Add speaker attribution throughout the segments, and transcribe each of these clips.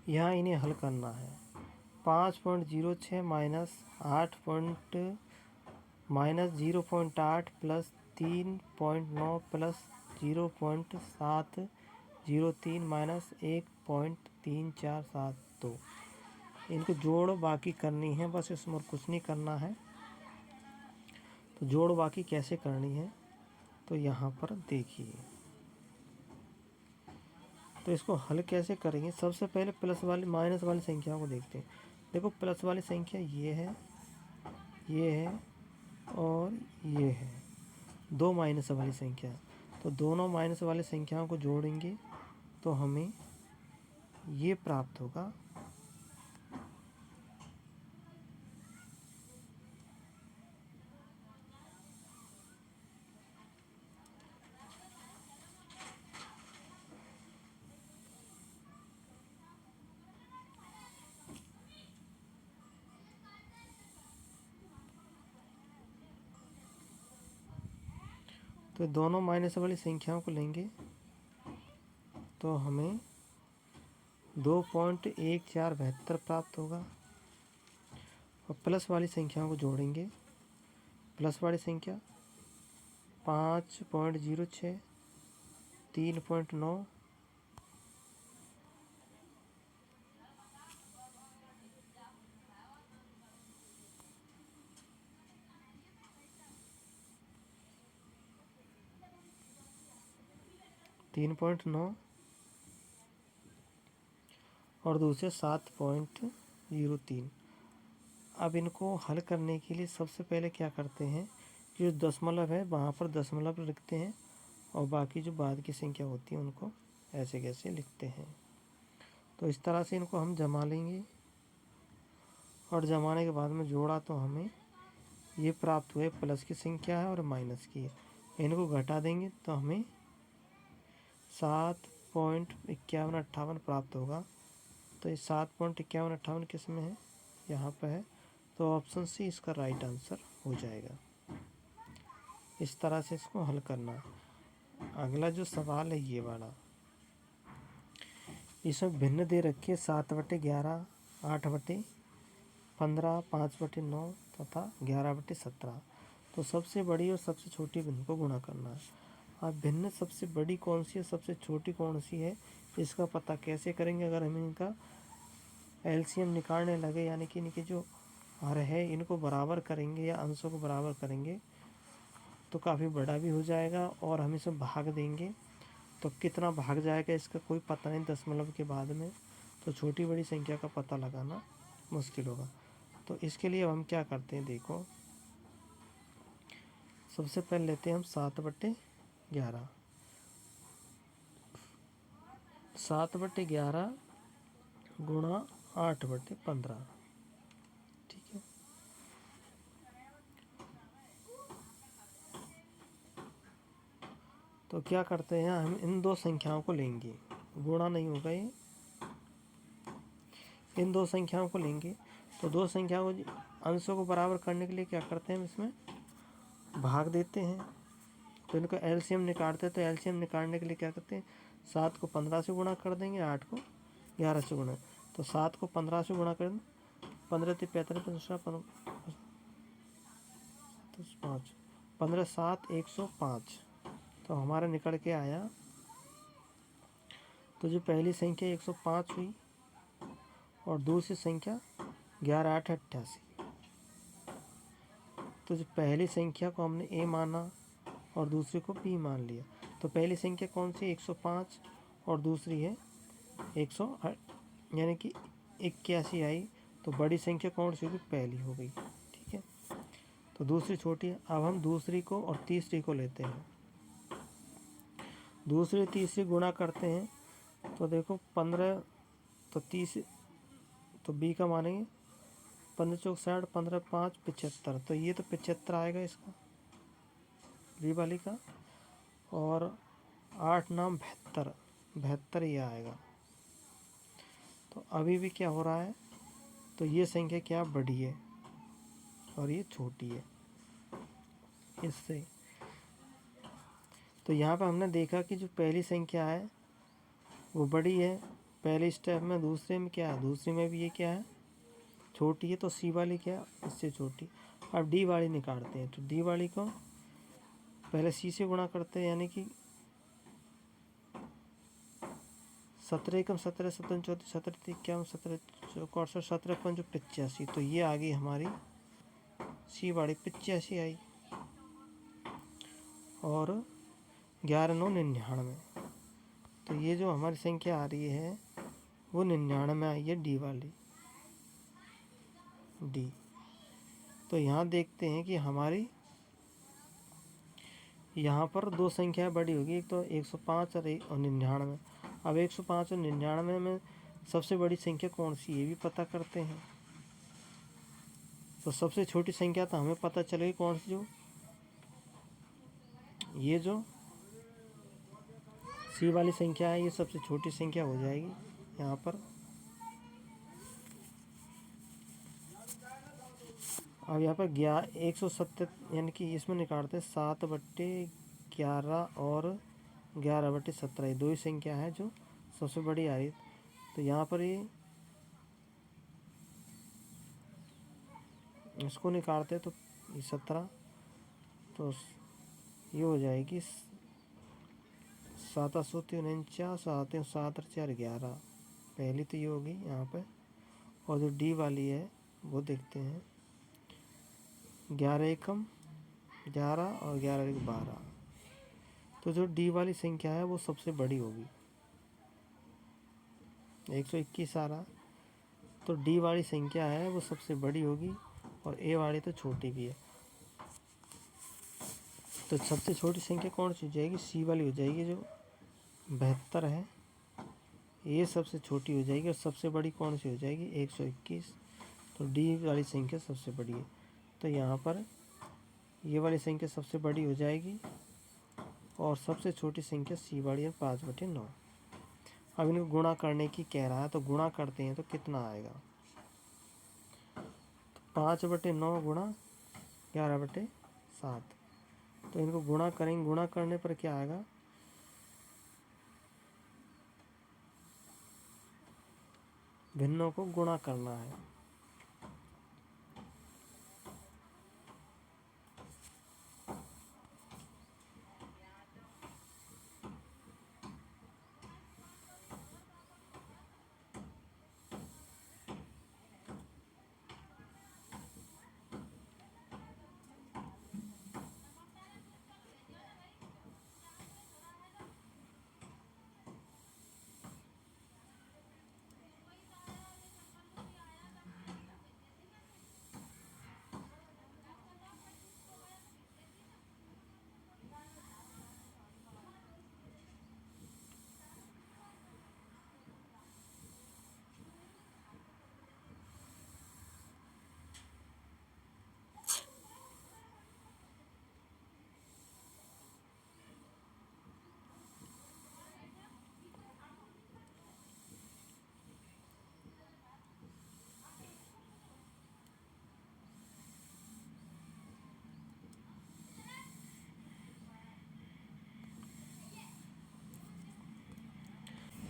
Speaker 1: यहाँ इन्हें हल करना है। 5.06 माइनस 0.8 प्लस 3.9 प्लस 0.703 माइनस 1.3472। इनको जोड़ बाकी करनी है, बस इसमें और कुछ नहीं करना है। तो जोड़ बाकी कैसे करनी है तो यहाँ पर देखिए। तो इसको हल कैसे करेंगे, सबसे पहले प्लस वाली माइनस वाली संख्याओं को देखते हैं। देखो प्लस वाली संख्या ये है और ये है, दो माइनस वाली संख्या। तो दोनों माइनस वाली संख्याओं को जोड़ेंगे तो हमें ये प्राप्त होगा। तो दोनों माइनस वाली संख्याओं को लेंगे तो हमें 2.1472 प्राप्त होगा। और प्लस वाली संख्याओं को जोड़ेंगे, प्लस वाली संख्या 5.06, 3.9, 3.9 और दूसरे 7.03। अब इनको हल करने के लिए सबसे पहले क्या करते हैं, जो दशमलव है वहाँ पर दशमलव लिखते हैं और बाकी जो बाद की संख्या होती है उनको ऐसे कैसे लिखते हैं। तो इस तरह से इनको हम जमा लेंगे और जमाने के बाद में जोड़ा तो हमें ये प्राप्त हुए, प्लस की संख्या है और माइनस की है। इनको घटा देंगे तो हमें 7.5158 प्राप्त होगा। तो ये 7.5158 किस में है, यहाँ पर है। तो ऑप्शन सी इसका राइट आंसर हो जाएगा। इस तरह से इसको हल करना है। अगला जो सवाल है ये वाला, इसमें भिन्न दे रखी है 7/11, 8/15, 5/9 तथा 11/17। तो सबसे बड़ी और सबसे छोटी भिन्न को गुणा करना है। अब भिन्न सबसे बड़ी कौन सी है, सबसे छोटी कौन सी है, इसका पता कैसे करेंगे। अगर हम इनका एलसीएम निकालने लगे, यानी कि इनके जो हर है इनको बराबर करेंगे या अंशों को बराबर करेंगे तो काफ़ी बड़ा भी हो जाएगा। और हम इसे भाग देंगे तो कितना भाग जाएगा इसका कोई पता नहीं दशमलव के बाद में, तो छोटी बड़ी संख्या का पता लगाना मुश्किल होगा। तो इसके लिए हम क्या करते हैं, देखो सबसे पहले लेते हैं हम 7/11। 7/11 गुणा 8/15, ठीक है। तो क्या करते हैं, हम इन दो संख्याओं को लेंगे, गुणा नहीं होगा ये, इन दो संख्याओं को लेंगे। तो दो संख्याओं को अंशों को बराबर करने के लिए क्या करते हैं, हम इसमें भाग देते हैं। तो इनको एलसीएम निकालते हैं। तो एलसीएम निकालने के लिए क्या करते हैं, 7 को 15 से गुणा कर देंगे, 8 को 11 से गुणा। तो 7 को 15 से गुणा कर, 15 × 45, 5, 15 7 105। तो हमारा निकल के आया। तो जो पहली संख्या 105 हुई और दूसरी संख्या 11 8 88। तो जो पहली संख्या को हमने ए माना और दूसरी को बी मान लिया। तो पहली संख्या कौन सी, 105 और दूसरी है 100, यानी कि 81 आई। तो बड़ी संख्या कौन सी होगी, पहली हो गई, ठीक है। तो दूसरी छोटी है। अब हम दूसरी को और तीसरी को लेते हैं, दूसरी तीसरी गुणा करते हैं। तो देखो 15, तो 30, तो बी का मानेंगे 15 × 4 = 60, 15 × 5 = 75। तो ये तो 75 आएगा इसका, बी वाली का। और 8 9 72, 72 ये आएगा। तो अभी भी क्या हो रहा है, तो ये संख्या क्या बड़ी है और ये छोटी है इससे। तो यहाँ पर हमने देखा कि जो पहली संख्या है वो बड़ी है पहले स्टेप में, दूसरे में क्या है, दूसरे में भी ये क्या है, छोटी है, तो सी वाली क्या है, इससे छोटी। अब डी वाली निकालते हैं, तो डी वाली को पहले सी से गुणा करते हैं, यानी कि 17 एकम 17 17 34 17 इक्यावन 17 64 17 पंच 85, तो ये आ गई हमारी सी वाली 85 आई। और 11 9 99, तो ये जो हमारी संख्या आ रही है वो 99 आई है, डी वाली, डी। तो यहाँ देखते हैं कि हमारी यहाँ पर दो संख्याएं बड़ी होगी, एक तो 105 और 99। अब 105 और 99 में सबसे बड़ी संख्या कौन सी है, ये भी पता करते हैं। तो सबसे छोटी संख्या तो हमें पता चलेगी कौन सी, जो ये जो सी वाली संख्या है, ये सबसे छोटी संख्या हो जाएगी यहाँ पर। अब यहाँ पर 170, यानी कि इसमें निकालते हैं 7/11 और 11/17, ये दो ही संख्या है जो सबसे बड़ी आ रही। तो यहाँ पर ये इसको निकालते हैं तो ये 17, तो ये हो जाएगी 7 8 49 7 7 4 11, पहली तो ये होगी यहाँ पे। और जो डी वाली है वो देखते हैं, 11 एकम 11 और 11 एक 12, तो जो डी वाली संख्या है वो सबसे बड़ी होगी, 121 आ रहा, तो डी वाली संख्या है वो सबसे बड़ी होगी, और ए वाली तो छोटी भी है। तो सबसे छोटी संख्या कौन सी हो जाएगी, सी वाली हो जाएगी, जो 72 है, ये सबसे छोटी हो जाएगी। और सबसे बड़ी कौन सी हो जाएगी, 121, तो डी वाली संख्या सबसे बड़ी है। तो यहाँ पर ये वाली संख्या सबसे बड़ी हो जाएगी, और सबसे छोटी संख्या सी वाली है, 5/9। अब इनको गुणा करने की कह रहा है, तो गुणा करते हैं तो कितना आएगा, तो 5/9 गुणा 11/7, तो इनको गुणा करेंगे, गुणा करने पर क्या आएगा, भिन्नों को गुणा करना है।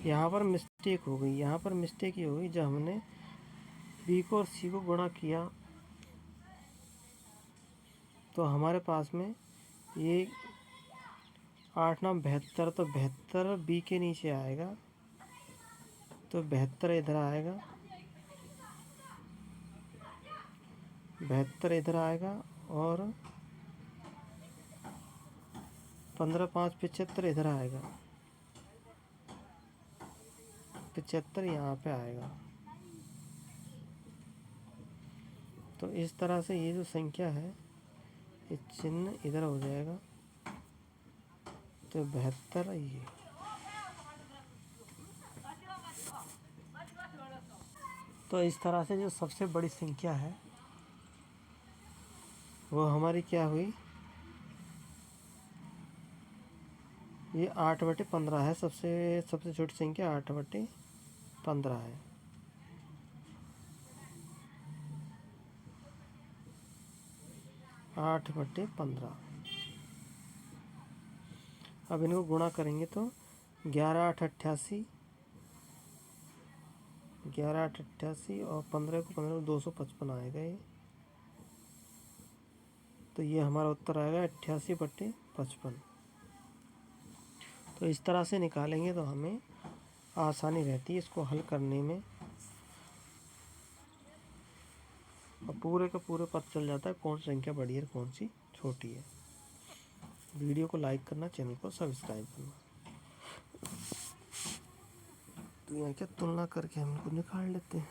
Speaker 1: यहाँ पर मिस्टेक हो गई, यहाँ पर मिस्टेक ये हो गई, जब हमने बी को और सी को गुणा किया तो हमारे पास में ये 8 9 72, तो 72 बी के नीचे आएगा, तो 72 इधर आएगा, 72 इधर आएगा, और 15 5 75 इधर आएगा, 75 यहाँ पे आएगा। तो इस तरह से ये जो संख्या है, ये चिन्ह इधर हो जाएगा, तो 72 ये। तो इस तरह से जो सबसे बड़ी संख्या है वो हमारी क्या हुई, ये 8/15 है, सबसे छोटी संख्या 8/15 है। आठ बटे 15। अब इनको गुणा करेंगे तो 11 8 88, 11 8 88 और 15 को 15 255 आएगा ये। तो ये हमारा उत्तर आएगा 88/55। तो इस तरह से निकालेंगे तो हमें आसानी रहती है इसको हल करने में, और पूरे का पूरे पता चल जाता है कौन सी संख्या बड़ी है कौन सी छोटी है। वीडियो को लाइक करना, चैनल को सब्सक्राइब करना। तो यहाँ क्या तुलना करके हम इनको निकाल लेते हैं।